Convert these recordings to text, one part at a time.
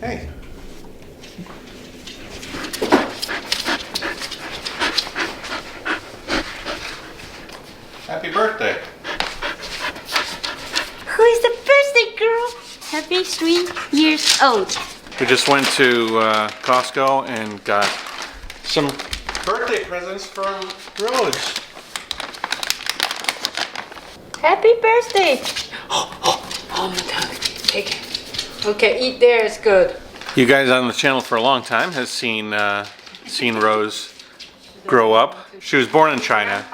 Hey. Happy birthday. Who is the birthday girl? Happy 3 years old. We just went to Costco and got some birthday presents from Rose. Happy birthday. Oh my God. Take it. Okay, eat there. It's good. You guys on the channel for a long time has seen Rose grow up. She was born in China.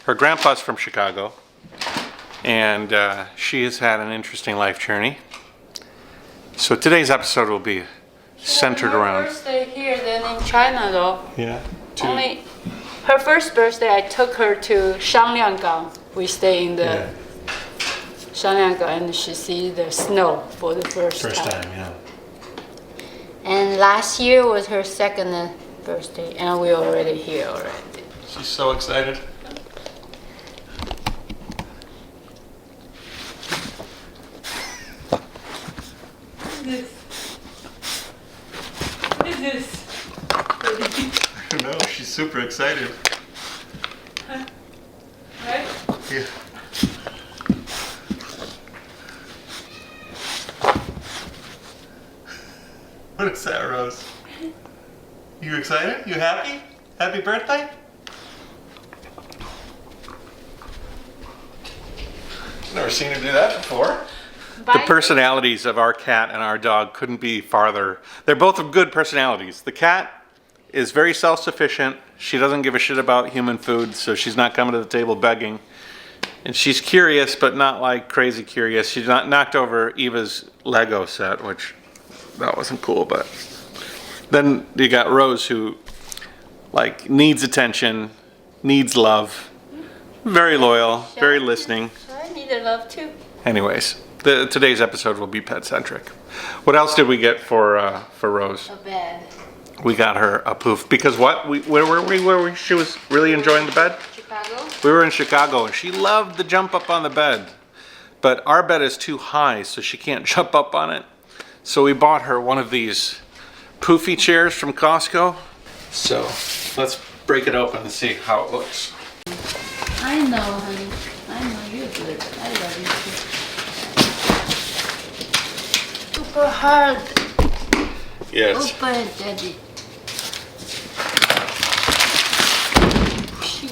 Her grandpa's from Chicago, and she has had an interesting life journey. So today's episode will be centered around. Her birthday here than in China though. Yeah. Only her first birthday, I took her to Shanglianggang. We stay in the Shanglianggang, and she see the snow for the first time. Yeah. And last year was her second birthday, and we're already here already. She's so excited. What is this? I don't know, she's super excited. Right? Yeah. What is that, Rose? You excited? You happy? Happy birthday? Never seen her do that before. The personalities of our cat and our dog couldn't be farther. They're both of good personalities. The cat is very self-sufficient. She doesn't give a shit about human food, so she's not coming to the table begging. And she's curious, but not like crazy curious. She's not knocked over Eva's Lego set, which that wasn't cool, but then you got Rose, who like needs attention, needs love, very loyal, very listening. I need a love too. Anyways, today's episode will be pet-centric. What else did we get for Rose? A bed. We got her a poof. Because what? Where were we? Where she was really enjoying the bed? Chicago. We were in Chicago, and she loved to jump up on the bed. But our bed is too high, so she can't jump up on it. So we bought her one of these poofy chairs from Costco. So let's break it open and see how it looks. I know, honey. I know you're good. I love you too. Super hard. Yes. Open, Daddy. Phew.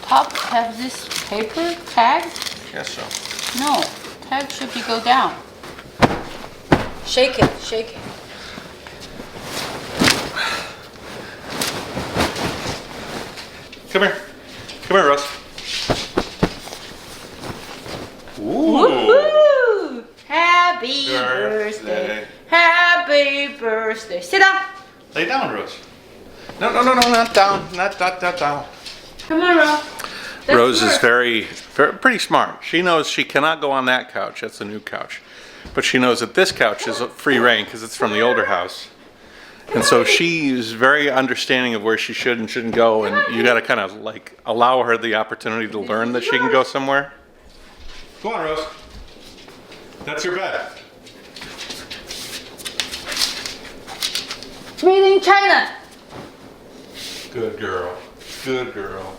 Top have this paper tag? Yes, so. No, tag should be go down. Shake it, shake it. Come here. Come here, Russ. Ooh. Woohoo! Happy birthday. Happy birthday. Sit down. Lay down, Rose. No, not down. Not down. Come on, Rose. Rose is very, pretty smart. She knows she cannot go on that couch. That's the new couch. But she knows that this couch is free reign because it's from the older house. And so she is very understanding of where she should and shouldn't go. And you got to kind of like allow her the opportunity to learn that she can go somewhere. Go on, Rose. That's your bed. Made in China. Good girl. Good girl.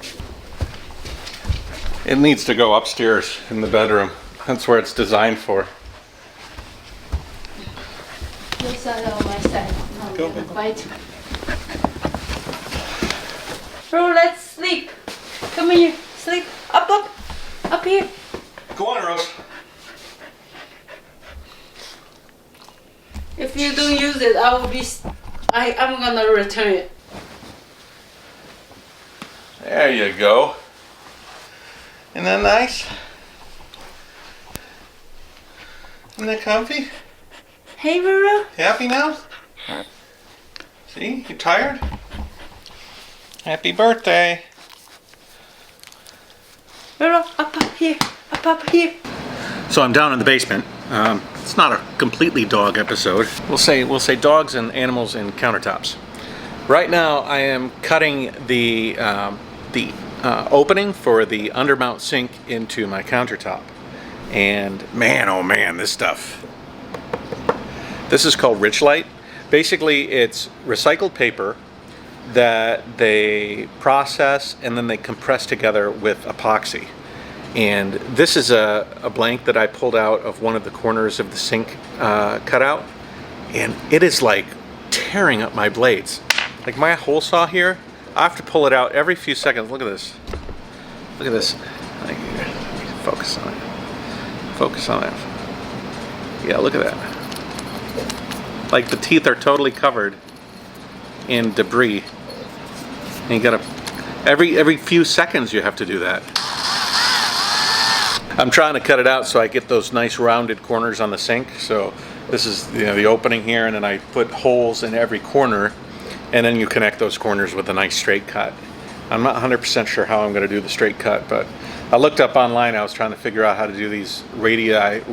It needs to go upstairs in the bedroom. That's where it's designed for. Your side on my side. No, Go. we're gonna fight. Bro, let's sleep. Come here. Sleep. Up here. Go on, Rose. If you don't use it, I'm gonna return it. There you go. Isn't that nice? Isn't that comfy? Hey, Ruru. Happy now? See? You tired? Happy birthday. Ruru, up here. Up here. So I'm down in the basement. It's not a completely dog episode. We'll say dogs and animals and countertops. Right now I am cutting the opening for the undermount sink into my countertop. And man, oh man, this stuff. This is called Richlite. Basically, it's recycled paper that they process and then they compress together with epoxy. And this is a blank that I pulled out of one of the corners of the sink cutout, and it is like tearing up my blades. Like my hole saw here, I have to pull it out every few seconds. Look at this. Look at this. Like, focus on it. Focus on it. Yeah, look at that. Like the teeth are totally covered in debris. And you gotta, every few seconds you have to do that. I'm trying to cut it out so I get those nice rounded corners on the sink. So this is, you know, the opening here, and then I put holes in every corner, and then you connect those corners with a nice straight cut. I'm not 100% sure how I'm going to do the straight cut, but I looked up online. I was trying to figure out how to do these radiuses.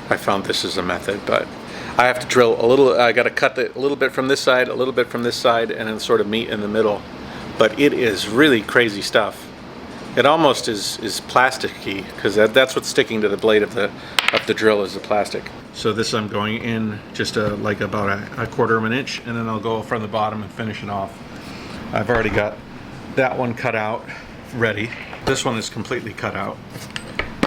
I found this is a method, but I have to drill a little. I got to cut a little bit from this side, a little bit from this side, and then sort of meet in the middle. But it is really crazy stuff. It almost is plasticky, because that's what's sticking to the blade of the drill is the plastic. So this I'm going in just like about a quarter of an inch, and then I'll go from the bottom and finish it off. I've already got that one cut out ready. This one is completely cut out,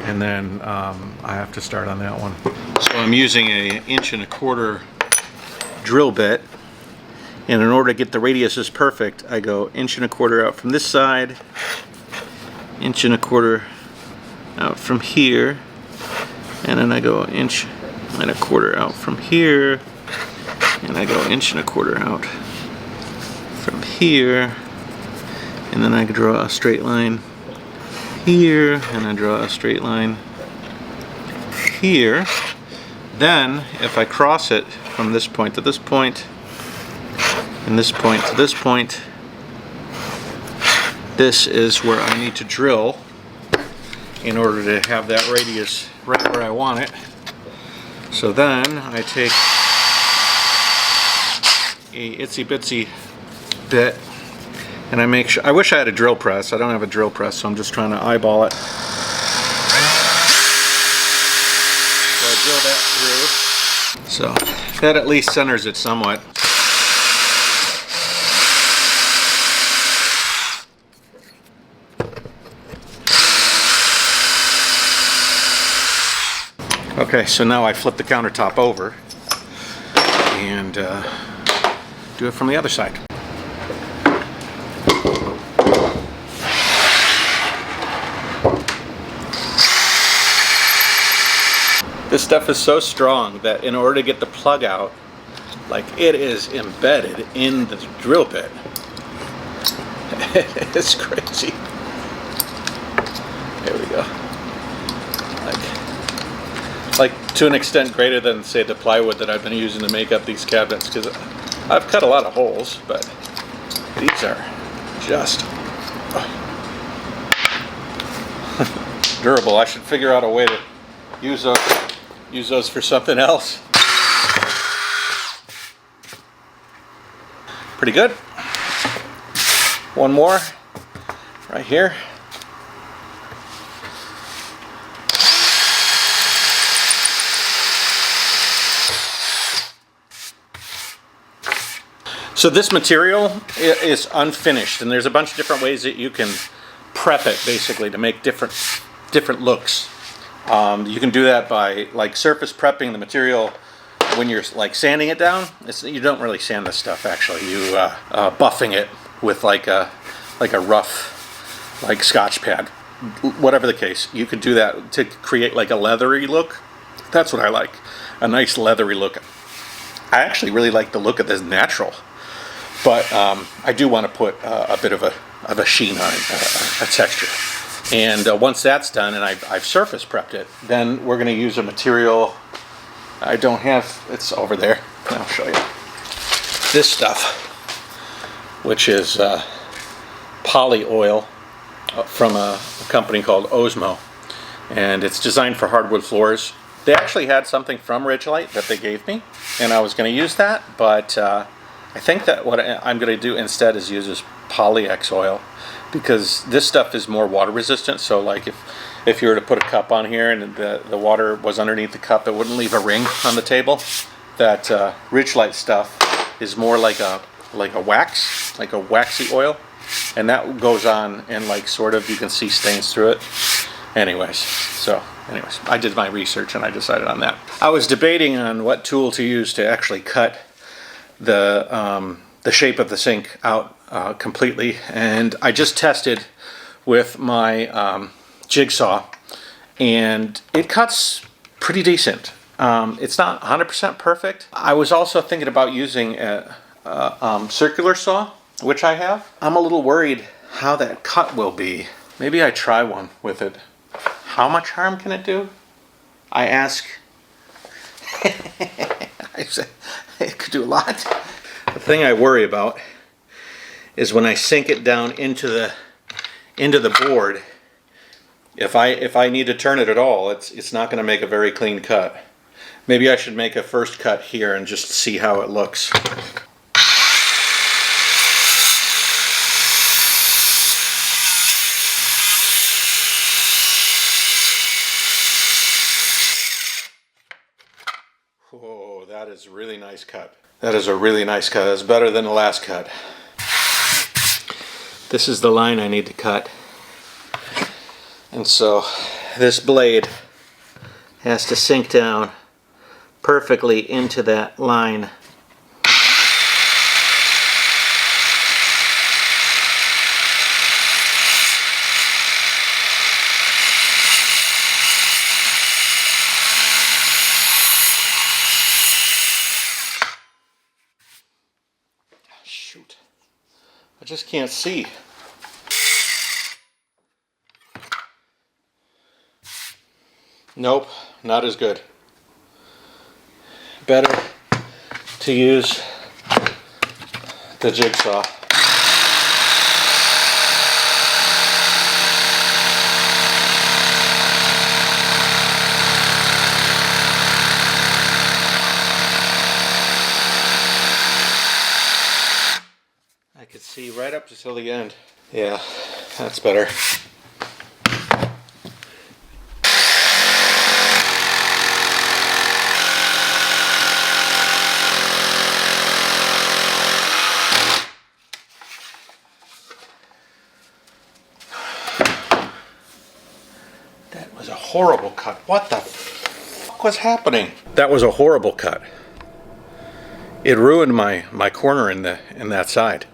and then I have to start on that one. So I'm using an 1.25 inch drill bit, and in order to get the radiuses perfect, I go 1.25 inches out from this side, 1.25 inches out from here, and then I go 1.25 inches out from here, and I go 1.25 inches out from here, and then I can draw a straight line here, and I draw a straight line here. Then if I cross it from this point to this point, and this point to this point, this is where I need to drill in order to have that radius right where I want it. So then I take a itsy bitsy bit, and I make sure, I wish I had a drill press. I don't have a drill press, so I'm just trying to eyeball it. So I drill that through. So that at least centers it somewhat. Okay, so now I flip the countertop over and do it from the other side. This stuff is so strong that in order to get the plug out, like, it is embedded in the drill bit. It's crazy. There we go. Like to an extent greater than, say, the plywood that I've been using to make up these cabinets, because I've cut a lot of holes, but these are just durable. I should figure out a way to use those for something else. Pretty good. One more right here. So this material is unfinished, and there's a bunch of different ways that you can prep it, basically, to make different looks. You can do that by like surface prepping the material when you're like sanding it down. You don't really sand this stuff, actually. You buffing it with like a rough like Scotch pad. Whatever the case, you could do that to create like a leathery look. That's what I like, a nice leathery look. I actually really like the look of this natural. But I do want to put a bit of a sheen on it, a texture. And once that's done, and I've surface prepped it, then we're going to use a material I don't have. It's over there. I'll show you. This stuff, which is poly oil from a company called Osmo, and it's designed for hardwood floors. They actually had something from Richlite that they gave me, and I was going to use that, but I think that what I'm going to do instead is use this Poly-X oil, because this stuff is more water resistant. So like if if you were to put a cup on here and the water was underneath the cup, it wouldn't leave a ring on the table. That Richlite stuff is more like a wax, like a waxy oil, and that goes on and like sort of you can see stains through it. Anyways, I did my research and I decided on that. I was debating on what tool to use to actually cut the shape of the sink out completely, and I just tested with my jigsaw, and it cuts pretty decent. It's not 100% perfect. I was also thinking about using a circular saw, which I have. I'm a little worried how that cut will be. Maybe I try one with it. How much harm can it do? I ask. I say it could do a lot. The thing I worry about is when I sink it down into the board. If I need to turn it at all, it's not going to make a very clean cut. Maybe I should make a first cut here and just see how it looks. Oh, that is a really nice cut. That is a really nice cut. That's better than the last cut. This is the line I need to cut. And so this blade has to sink down perfectly into that line. Shoot. I just can't see. Nope, not as good. Better to use the jigsaw. I could see right up until the end. Yeah, that's better. That was a horrible cut. What the fuck was happening? That was a horrible cut. It ruined my corner in that side.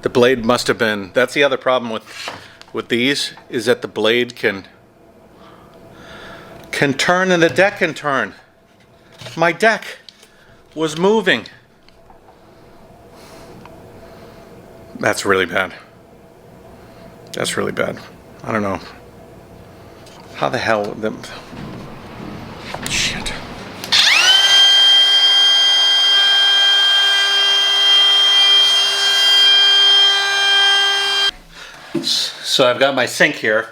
The blade must have been. That's the other problem with these, is that the blade can turn and the deck can turn. My deck was moving. That's really bad. That's really bad. I don't know. How the hell? Shit. So I've got my sink here.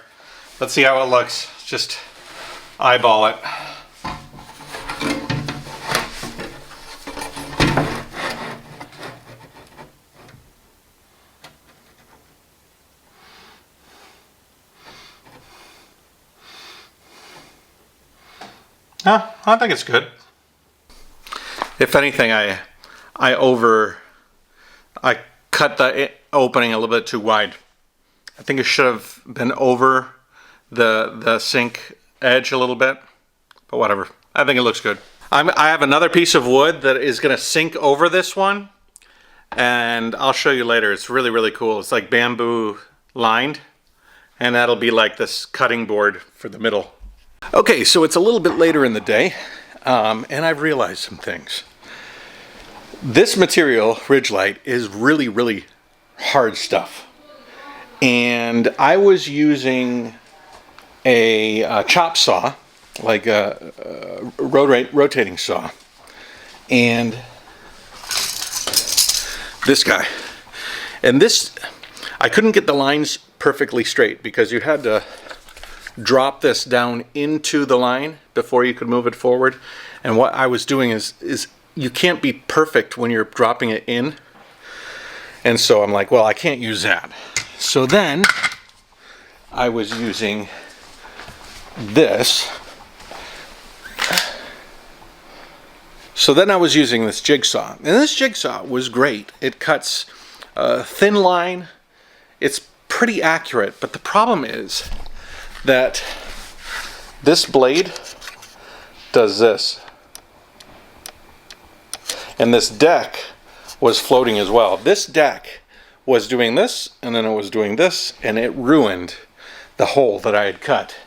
Let's see how it looks. Just eyeball it. I think it's good. If anything, I cut the opening a little bit too wide. I think it should have been over the sink edge a little bit, but whatever. I think it looks good. I have another piece of wood that is going to sink over this one, and I'll show you later. It's really, really cool. It's like bamboo lined, and that'll be like this cutting board for the middle. Okay, so it's a little bit later in the day, and I've realized some things. This material, Richlite, is really, really hard stuff. And I was using a chop saw, like a rotating saw, and this guy. And this, I couldn't get the lines perfectly straight because you had to drop this down into the line before you could move it forward. And what I was doing is you can't be perfect when you're dropping it in. And so I'm like, well, I can't use that. So then I was using this. So then I was using this jigsaw, and this jigsaw was great. It cuts a thin line. It's pretty accurate, but the problem is that this blade does this. And this deck was floating as well. This deck was doing this, and then it was doing this, and it ruined the hole that I had cut.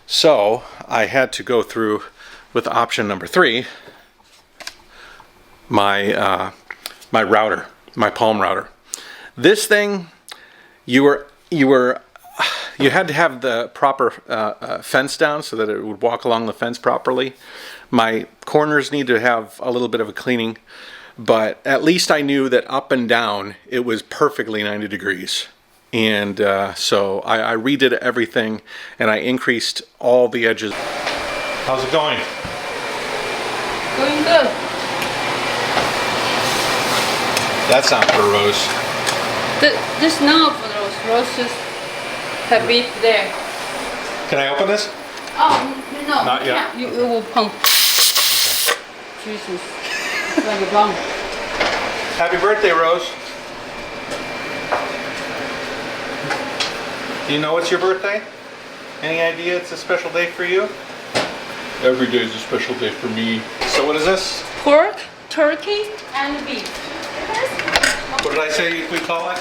So I had to go through with option number 3, my my router, my palm router. This thing, you had to have the proper fence down so that it would walk along the fence properly. My corners need to have a little bit of a cleaning, but at least I knew that up and down it was perfectly 90 degrees. And so I redid everything, and I increased all the edges. How's it going? Going good. That's not for Rose. This not for Rose. Rose just have beef there. Can I open this? Oh, no. Not yet. You will pump. Jesus. Like a bomb. Happy birthday, Rose. Do you know it's your birthday? Any idea it's a special day for you? Every day is a special day for me. So what is this? Pork, turkey, and beef. What did I say we call it?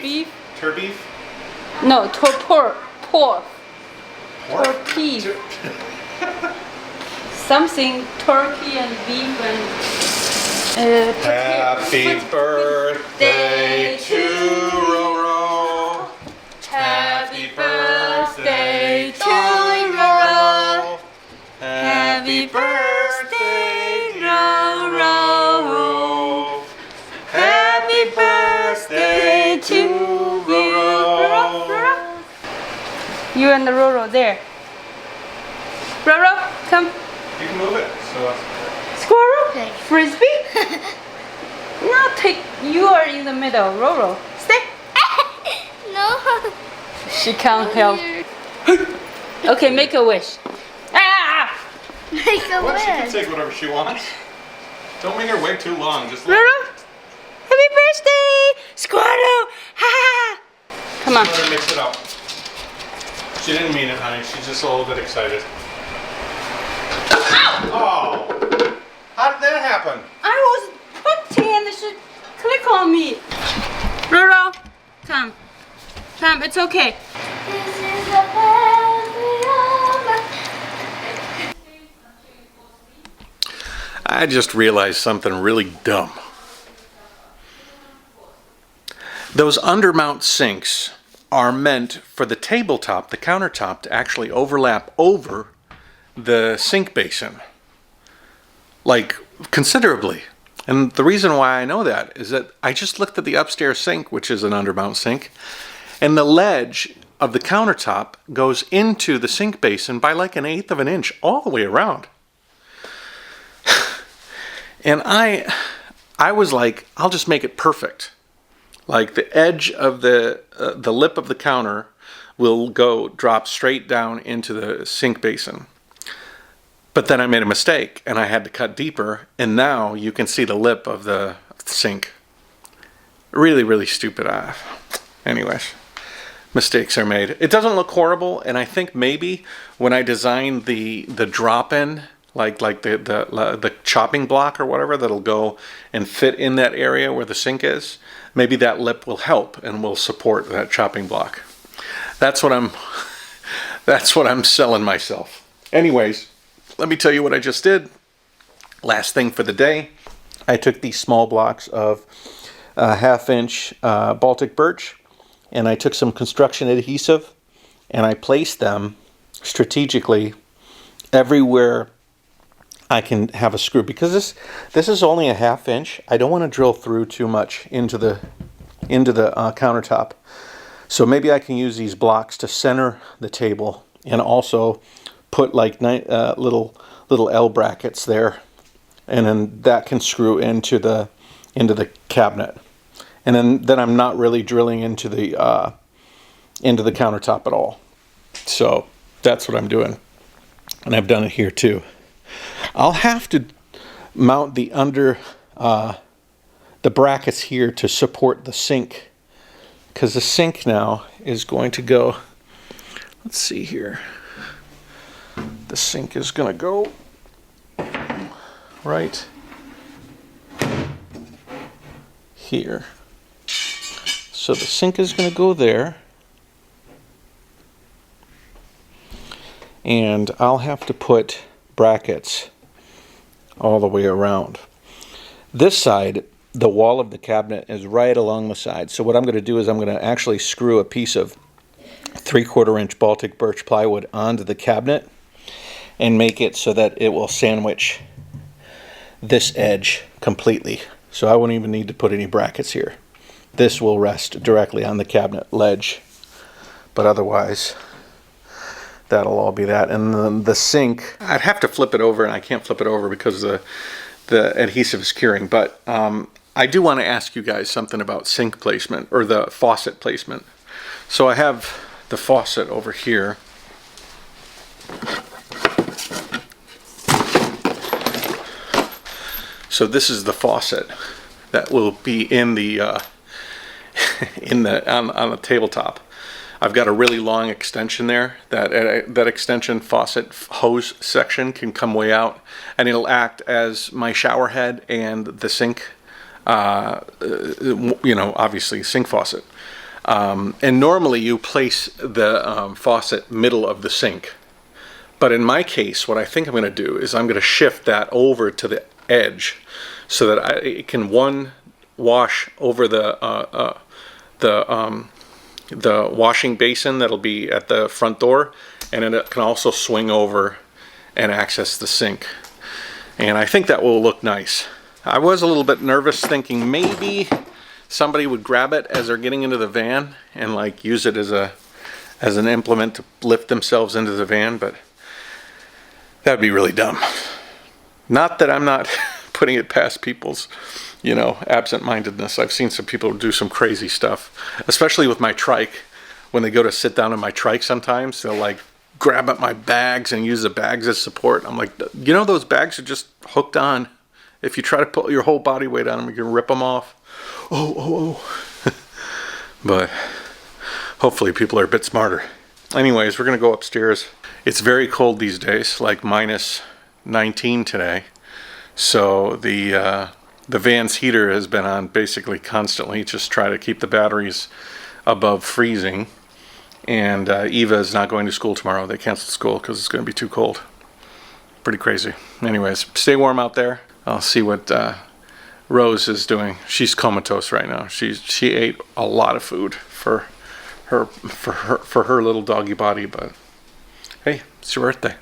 Beef. Turbeef? No, pork. Pork? Turkey. Something turkey and beef and. Happy birthday to Roro. Happy birthday to Roro. Happy birthday, Roro. Happy birthday to Roro. You and the Roro there. Roro, come. You can move it. So. Squirrel? Frisbee? No, you are in the middle. Roro, stay. No. She can't help. Okay, make a wish. Ah! Make a She can wish. take whatever she wants. Don't make her wait too long. Just let Roro, happy birthday! Squirrel! Ha! Come on. her mix it up. She didn't mean it, honey. She's just a little bit excited. Oh! How did that happen? I was putting and she click on me. Roro, come. Come, it's okay. This is a family I just realized something really dumb. Those undermount sinks are meant for the tabletop, the countertop, to actually overlap over the sink basin. Like, considerably. And the reason why I know that is that I just looked at the upstairs sink, which is an undermount sink, and the ledge of the countertop goes into the sink basin by like 1/8 of an inch all the way around. And I was like, I'll just make it perfect. Like the edge of the lip of the counter will drop straight down into the sink basin. But then I made a mistake and I had to cut deeper, and now you can see the lip of the sink. Really, really stupid. Anyways, mistakes are made. It doesn't look horrible, and I think maybe when I designed the drop-in, like the chopping block or whatever that'll go and fit in that area where the sink is, maybe that lip will help and will support that chopping block. That's what I'm selling myself. Anyways, let me tell you what I just did. Last thing for the day, I took these small blocks of 1/2-inch Baltic birch, and I took some construction adhesive, and I placed them strategically everywhere I can have a screw, because this is only a 1/2 inch. I don't want to drill through too much into the countertop. So maybe I can use these blocks to center the table, and also put like little L brackets there, and then that can screw into the cabinet. And then I'm not really drilling into the countertop at all. So that's what I'm doing. And I've done it here too. I'll have to mount the brackets here to support the sink, because the sink now is going to go, let's see here. The sink is going to go right here. So the sink is going to go there. And I'll have to put brackets all the way around. This side, the wall of the cabinet is right along the side. So what I'm going to do is I'm going to actually screw a piece of 3/4 inch Baltic birch plywood onto the cabinet and make it so that it will sandwich this edge completely. So I won't even need to put any brackets here. This will rest directly on the cabinet ledge. But otherwise, that'll all be that. And then the sink, I'd have to flip it over, and I can't flip it over because the adhesive is curing. But I do want to ask you guys something about sink placement, or the faucet placement. So I have the faucet over here. So this is the faucet that will be in the on the tabletop. I've got a really long extension there. That extension faucet hose section can come way out, and it'll act as my shower head and the sink. Obviously sink faucet. And normally you place the faucet middle of the sink. But in my case, what I think I'm going to do is I'm going to shift that over to the edge so that it can wash over the washing basin that'll be at the front door, and then it can also swing over and access the sink. And I think that will look nice. I was a little bit nervous, thinking maybe somebody would grab it as they're getting into the van and like use it as an implement to lift themselves into the van, but that would be really dumb. Not that I'm not putting it past people's, absent-mindedness. I've seen some people do some crazy stuff, especially with my trike. When they go to sit down in my trike sometimes, they'll like grab at my bags and use the bags as support. I'm like, those bags are just hooked on. If you try to put your whole body weight on them, you can rip them off. Oh. But hopefully people are a bit smarter. Anyways, we're going to go upstairs. It's very cold these days, like minus 19 today. So the van's heater has been on basically constantly, just try to keep the batteries above freezing. And Eva is not going to school tomorrow. They canceled school because it's going to be too cold. Pretty crazy. Anyways, stay warm out there. I'll see what Rose is doing. She's comatose right now. She ate a lot of food for her little doggy body, but hey, it's your birthday.